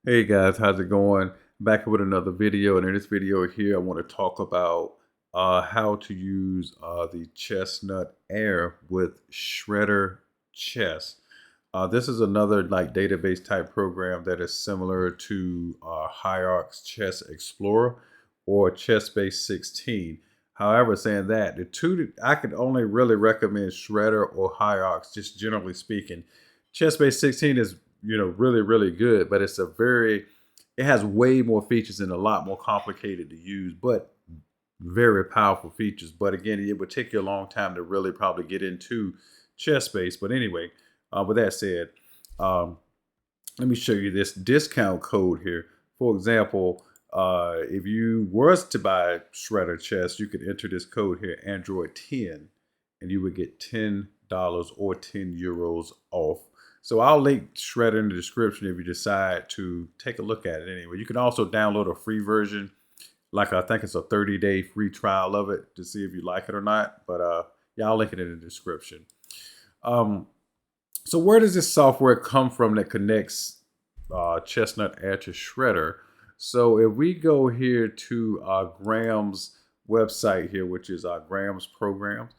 Hey guys, how's it going? Back with another video, and in this video here, I want to talk about how to use the Chessnut Air with Shredder Chess. This is another like database type program that is similar to Aart's Chess Explorer or ChessBase 16. However, saying that, the two I could only really recommend Shredder or Aart, just generally speaking. ChessBase 16 is really good, but it has way more features and a lot more complicated to use, but very powerful features. But again, it would take you a long time to really probably get into ChessBase. But anyway, with that said, let me show you this discount code here. For example, if you was to buy Shredder Chess, you could enter this code here, Android 10, and you would get $10 or 10 euros off. So I'll link Shredder in the description if you decide to take a look at it anyway. You can also download a free version, like I think it's a 30-day free trial of it to see if you like it or not. But yeah, I'll link it in the description. So where does this software come from that connects Chessnut Air to Shredder? So if we go here to Graham's website here, which is Graham's Programs,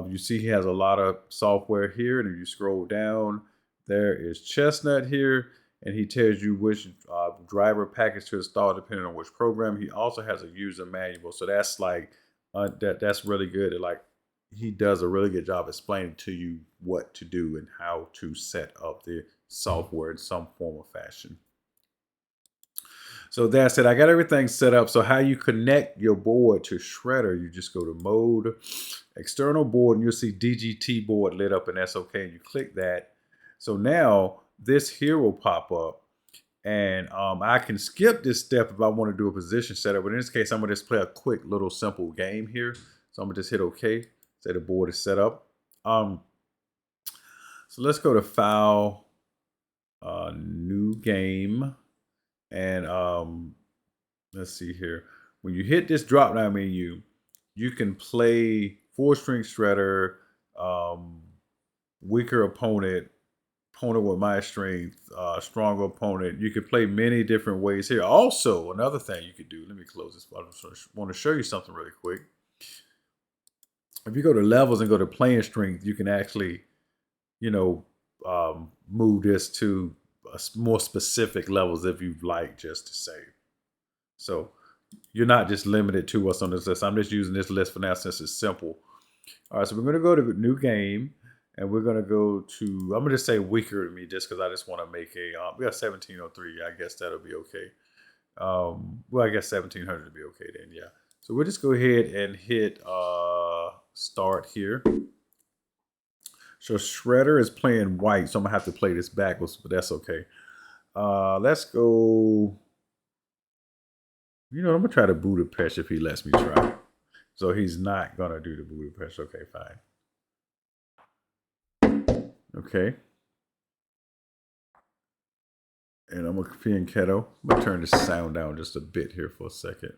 you see he has a lot of software here, and if you scroll down, there is Chessnut here, and he tells you which driver package to install depending on which program. He also has a user manual, so that's like that's really good. Like he does a really good job explaining to you what to do and how to set up the software in some form or fashion. So that's it. I got everything set up. So how you connect your board to Shredder, you just go to Mode, External Board, and you'll see DGT board lit up, and that's okay. And you click that. So now this here will pop up, and I can skip this step if I want to do a position setup. But in this case, I'm going to just play a quick little simple game here. So I'm going to just hit OK. Say the board is set up. So let's go to File, New Game. And let's see here. When you hit this drop down menu, you can play 4-string Shredder, weaker opponent with my strength, stronger opponent. You can play many different ways here. Also, another thing you could do, let me close this. I want to show you something really quick. If you go to levels and go to playing strength, you can actually, move this to more specific levels if you'd like, just to say. So you're not just limited to what's on this list. I'm just using this list for now since it's simple. All right, so we're going to go to new game, and we're going to go to, I'm going to just say weaker to me just because I just want to make a, we got 1703. I guess that'll be okay. Well, I guess 1700 will be okay then, yeah. So we'll just go ahead and hit start here. So Shredder is playing white, so I'm going to have to play this backwards, but that's okay. Let's go. I'm going to try the Budapest if he lets me try. So he's not going to do the Budapest. Okay, fine. Okay. And I'm going to copy in Keto. I'm going to turn the sound down just a bit here for a second.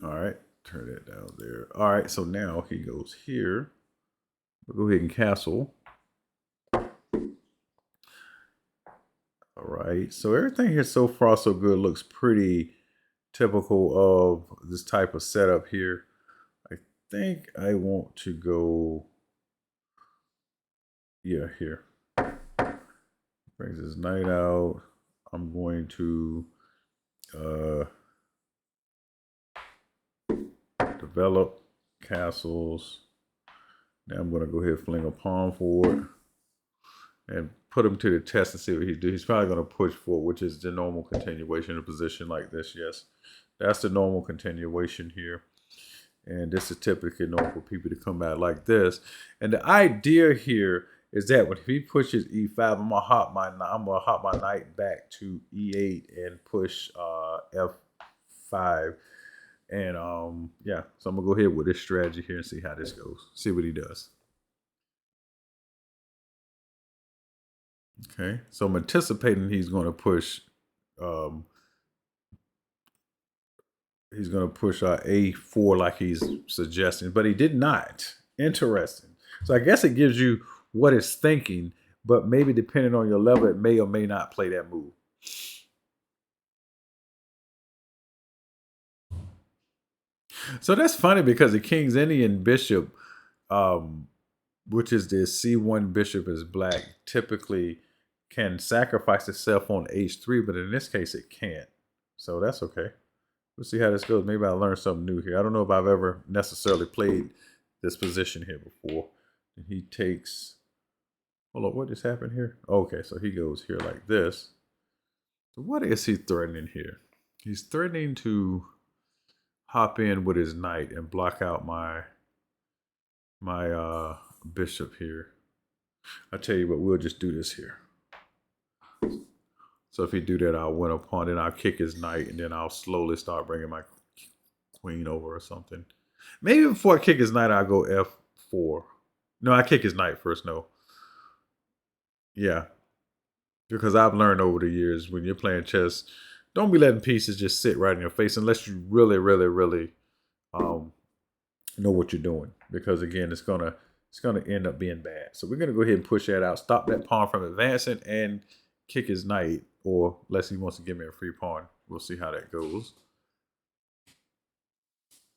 All right, turn that down there. All right, so now he goes here. We'll go ahead and castle. All right, so everything here so far so good. Looks pretty typical of this type of setup here. I think I want to go, yeah, here. Brings his knight out. I'm going to develop castles. Now I'm going to go ahead and fling a pawn forward and put him to the test and see what he do. He's probably going to push forward, which is the normal continuation in a position like this. Yes, that's the normal continuation here. And this is typically known for people to come out like this. And the idea here is that when he pushes E5, I'm gonna hop my knight back to E8 and push F5. And yeah, so I'm gonna go ahead with this strategy here and see how this goes. See what he does. Okay, so I'm anticipating he's gonna push A4 like he's suggesting, but he did not. Interesting. So I guess it gives you what it's thinking, but maybe depending on your level, it may or may not play that move. So that's funny because the King's Indian bishop, which is the C1 bishop is black, typically can sacrifice itself on H3, but in this case it can't. So that's okay. We'll see how this goes. Maybe I learned something new here. I don't know if I've ever necessarily played this position here before. He takes, hold on, what just happened here? Okay, so he goes here like this. So what is he threatening here? He's threatening to hop in with his knight and block out my bishop here. I tell you what, we'll just do this here. So if he do that, I'll win a pawn, then I'll kick his knight, and then I'll slowly start bringing my queen over or something. Maybe before I kick his knight, I'll go F4. No, I kick his knight first, no. Yeah. Because I've learned over the years, when you're playing chess, don't be letting pieces just sit right in your face unless you really, really, really know what you're doing. Because again, it's gonna end up being bad. So we're gonna go ahead and push that out, stop that pawn from advancing, and kick his knight, or unless he wants to give me a free pawn. We'll see how that goes.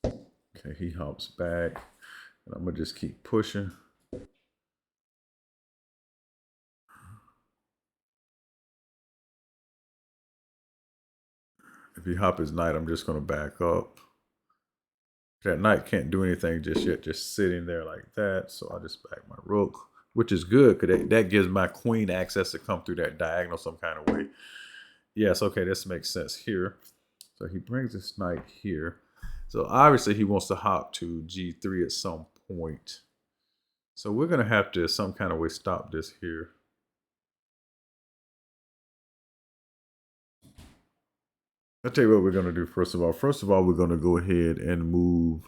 Okay, he hops back, and I'm gonna just keep pushing. If he hop his knight, I'm just gonna back up. That knight can't do anything just yet, just sitting there like that. So I'll just back my rook, which is good because that gives my queen access to come through that diagonal some kind of way. Yes, okay, this makes sense here. So he brings this knight here. So obviously he wants to hop to G3 at some point. So we're going to have to some kind of way stop this here. I'll tell you what we're going to do first of all. First of all, we're going to go ahead and move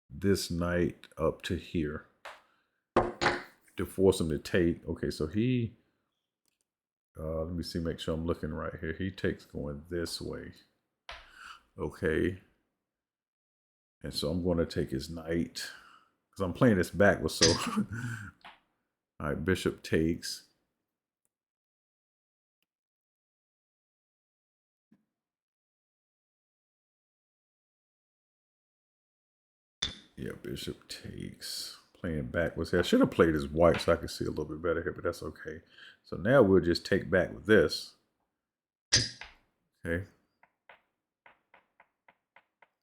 this knight up to here to force him to take. Okay, so he, let me see, make sure I'm looking right here. He takes going this way. Okay. And so I'm going to take his knight because I'm playing this backwards. So, all right, bishop takes. Yeah, bishop takes. Playing backwards here. I should have played as white so I could see a little bit better here, but that's okay. So now we'll just take back with this. Okay.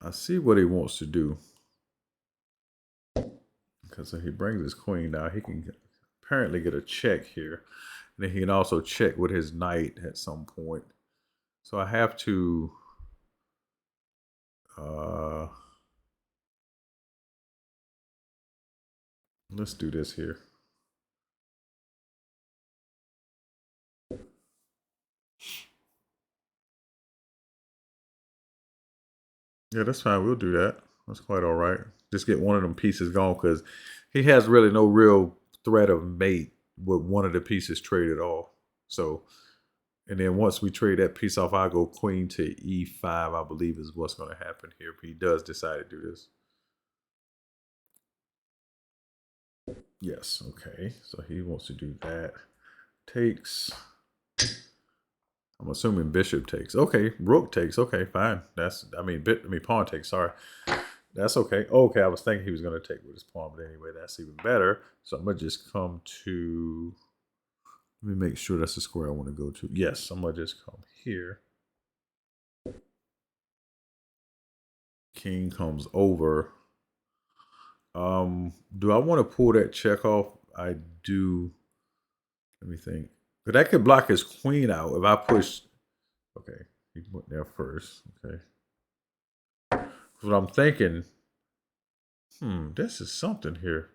I see what he wants to do. Because if he brings his queen down, he can apparently get a check here. And then he can also check with his knight at some point. So I have to... let's do this here. Yeah, that's fine. We'll do that. That's quite all right. Just get one of them pieces gone because he has really no real threat of mate with one of the pieces traded off. So, and then once we trade that piece off, I'll go queen to E5, I believe is what's going to happen here if he does decide to do this. Yes, okay. So he wants to do that. Takes. I'm assuming bishop takes. Okay, rook takes. Okay, fine. That's, pawn takes, sorry. That's okay. Okay, I was thinking he was going to take with his pawn, but anyway, that's even better. So I'm going to just come to, let me make sure that's the square I want to go to. Yes, I'm going to just come here. King comes over. Do I want to pull that check off? I do. Let me think. But that could block his queen out if I push. Okay, he went there first. Okay. What I'm thinking, this is something here.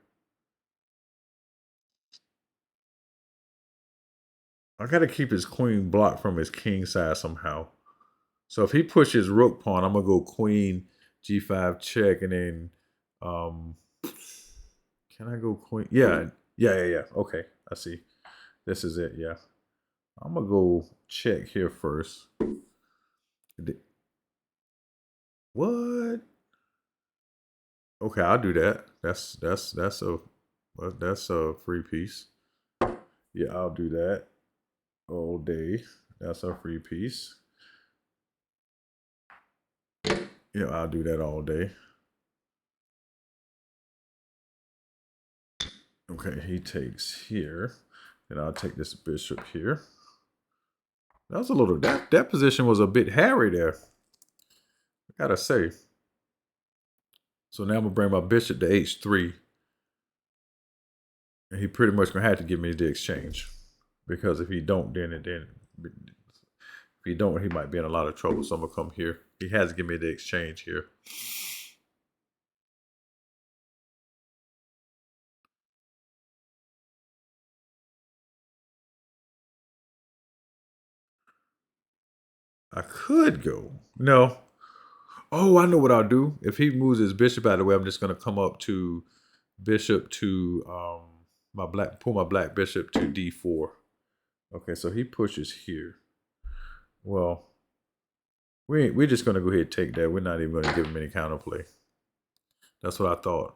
I got to keep his queen blocked from his king side somehow. So if he pushes rook pawn, I'm going to go queen, g5 check, and then, can I go queen? Yeah. Okay, I see. This is it, yeah. I'm going to go check here first. What? Okay, I'll do that. That's a Well, that's a free piece. Yeah, I'll do that all day. That's a free piece. Yeah, I'll do that all day. Okay, he takes here. And I'll take this bishop here. That was a little, that position was a bit hairy there. I gotta say. So now I'm gonna bring my bishop to h3. And he pretty much gonna have to give me the exchange. Because if he don't, if he don't, he might be in a lot of trouble. So I'm gonna come here. He has to give me the exchange here. I could go. No. Oh, I know what I'll do. If he moves his bishop out of the way, I'm just gonna come up to bishop to pull my black bishop to d4. Okay, so he pushes here. Well, we're just gonna go ahead and take that. We're not even gonna give him any counterplay. That's what I thought.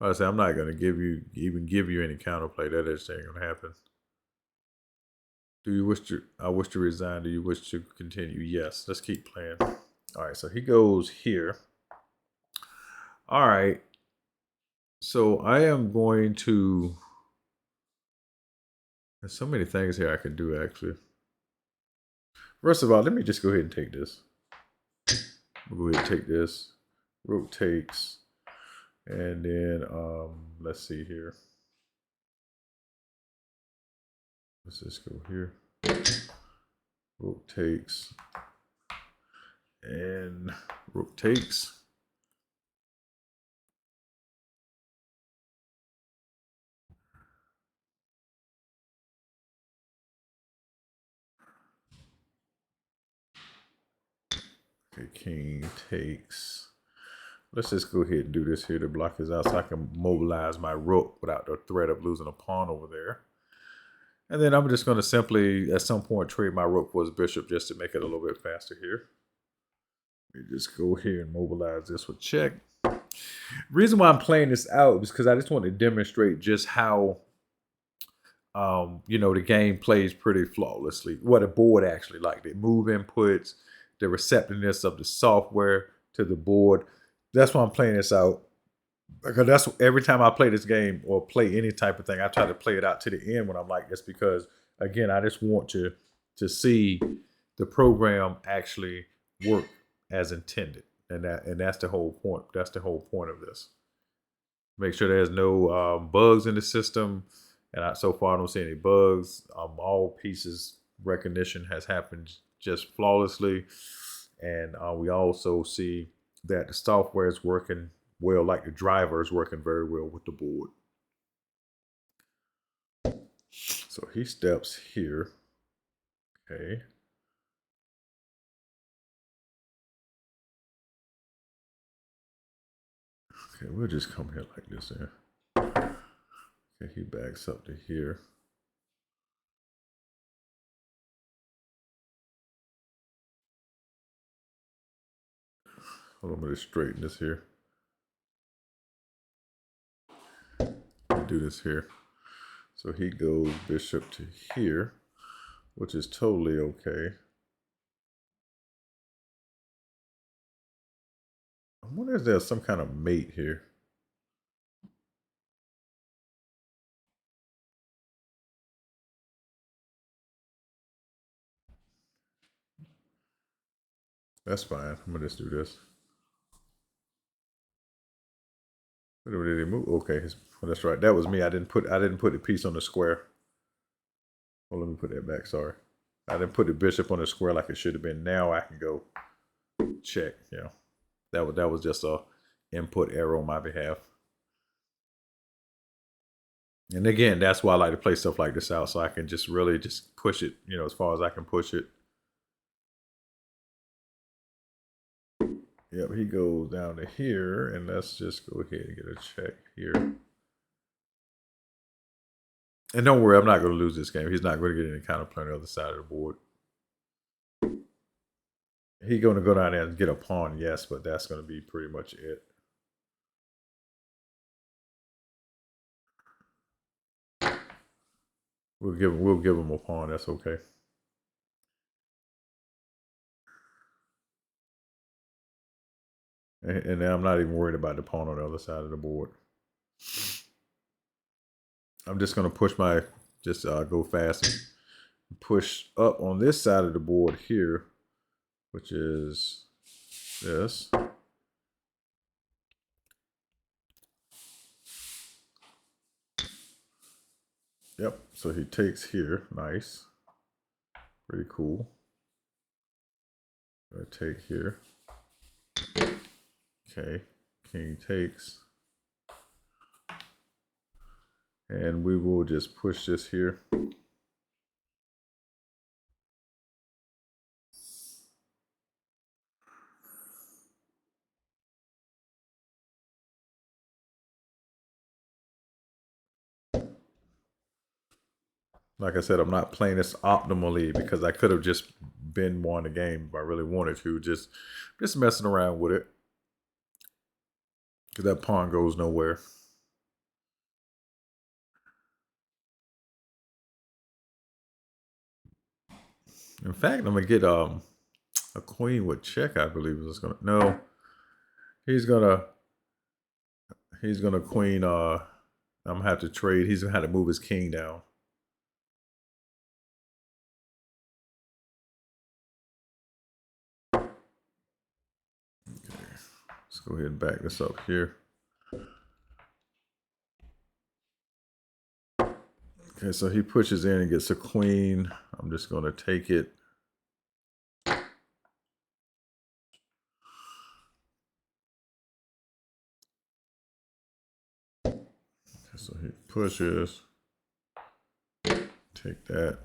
I said I'm not gonna give you any counterplay. That just ain't gonna happen. Do you wish to? I wish to resign. Do you wish to continue? Yes. Let's keep playing. All right. So he goes here. All right. So I am going to. There's so many things here I can do actually. First of all, let me just go ahead and take this. We'll go ahead and take this. Rook takes. And then let's see here. Let's just go here. Rook takes. And rook takes. Okay, king takes. Let's just go ahead and do this here to block his out so I can mobilize my rook without the threat of losing a pawn over there. And then I'm just going to simply, at some point, trade my rook for his bishop just to make it a little bit faster here. Let me just go here and mobilize this with check. Reason why I'm playing this out is because I just want to demonstrate just how, the game plays pretty flawlessly. What a board actually like. The move inputs, the receptiveness of the software to the board. That's why I'm playing this out. Because that's every time I play this game or play any type of thing, I try to play it out to the end when I'm like this because again, I just want to see the program actually work as intended, and that's the whole point. That's the whole point of this. Make sure there's no bugs in the system, and so far I don't see any bugs. All pieces recognition has happened just flawlessly, and we also see that the software is working well, like the driver is working very well with the board. So he steps here. Okay. Okay, we'll just come here like this here. Okay, he backs up to here. Hold on, I'm gonna straighten this here. Do this here. So he goes bishop to here, which is totally okay. I wonder if there's some kind of mate here. That's fine. I'm gonna just do this. Did he move? Okay, that's right. That was me. I didn't put the piece on the square. Well, let me put that back. Sorry, I didn't put the bishop on the square like it should have been. Now I can go check. That was just a input error on my behalf. And again, that's why I like to play stuff like this out, so I can just really just push it, as far as I can push it. Yep, he goes down to here, and let's just go ahead and get a check here. And don't worry, I'm not going to lose this game. He's not going to get any counterplay on the other side of the board. He's going to go down there and get a pawn, yes, but that's going to be pretty much it. We'll give him a pawn. That's okay. And now I'm not even worried about the pawn on the other side of the board. I'm just gonna push my go fast and push up on this side of the board here, which is this. Yep, so he takes here. Nice. Pretty cool. I take here. Okay, king takes. And we will just push this here. Like I said, I'm not playing this optimally because I could have just been won the game if I really wanted to. Just messing around with it. Because that pawn goes nowhere. In fact, I'm gonna get a queen with check, I believe is gonna no. He's gonna queen I'm gonna have to trade. He's gonna have to move his king down. Let's go ahead and back this up here. Okay, so he pushes in and gets a queen. I'm just going to take it. Okay, so he pushes. Take that.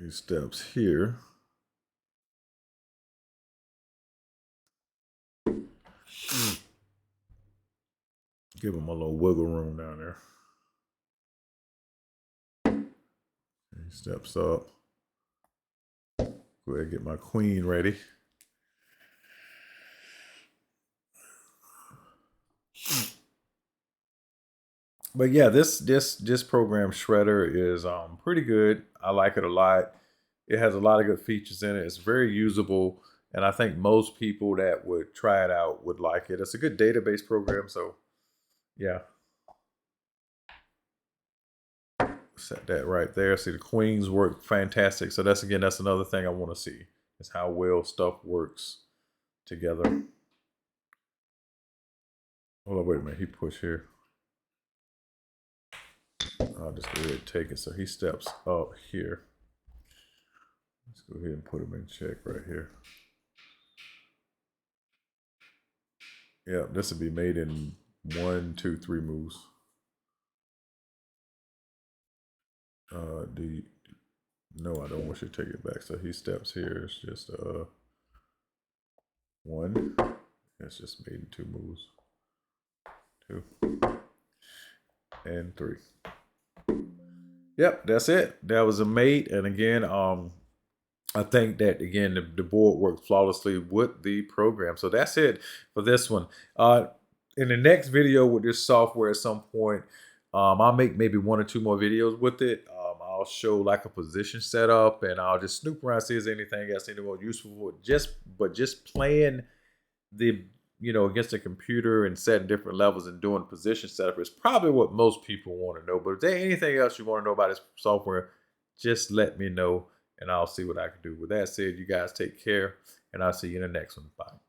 He steps here. Give him a little wiggle room down there. He steps up. Go ahead and get my queen ready. But yeah, this program Shredder is pretty good. I like it a lot. It has a lot of good features in it. It's very usable, and I think most people that would try it out would like it. It's a good database program, so yeah. Set that right there. See, the queens work fantastic. So that's another thing I want to see is how well stuff works together. Hold on, wait a minute. He pushed here. I'll just go ahead and take it. So he steps up here. Let's go ahead and put him in check right here. Yeah, this will be made in 1, 2, 3 moves. No, I don't want you to take it back. So he steps here. It's just 1. It's just made in 2 moves. 2 and 3. Yep, that's it. That was a mate. And again, I think that again the board worked flawlessly with the program. So that's it for this one. In the next video with this software at some point, I'll make maybe 1 or 2 more videos with it. I'll show like a position setup, and I'll just snoop around, see if there's anything else any more useful. But just playing the against the computer and setting different levels and doing position setup is probably what most people want to know. But if there's anything else you want to know about this software, just let me know and I'll see what I can do. With that said, you guys take care, and I'll see you in the next one. Bye.